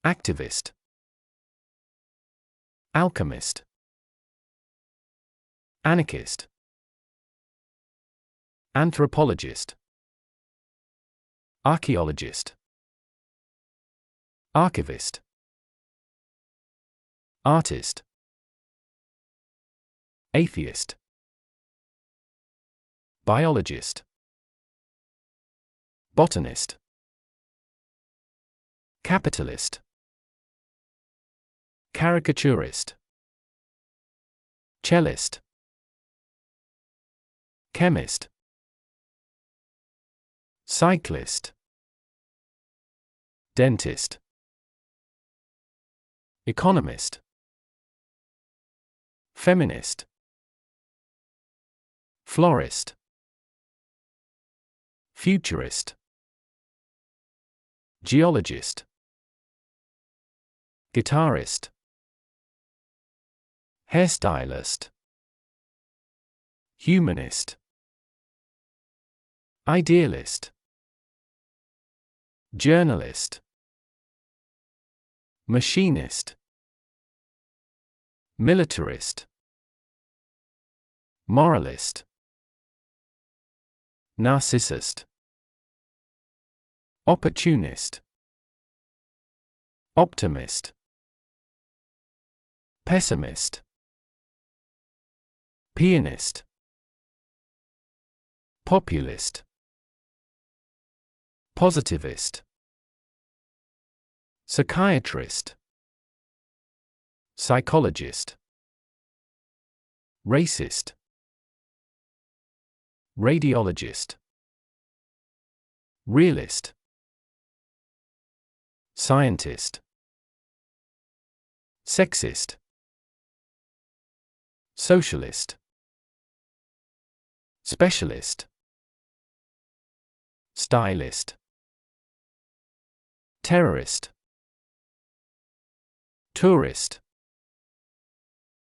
Activist. Alchemist. Anarchist. Anthropologist. Archaeologist. Archivist. Artist. Atheist. Biologist. Botanist. Capitalist. Caricaturist. Cellist. Chemist. Cyclist. Dentist. Economist. Feminist. Florist. Futurist. Geologist. Guitarist. Hairstylist. Humanist. Idealist. Journalist. Machinist. Militarist. Moralist. Narcissist. Opportunist. Optimist. Pessimist. Pianist. Populist. Positivist. Psychiatrist. Psychologist. Racist. Radiologist. Realist. Scientist. Sexist. Socialist. Specialist. Stylist. Terrorist. Tourist.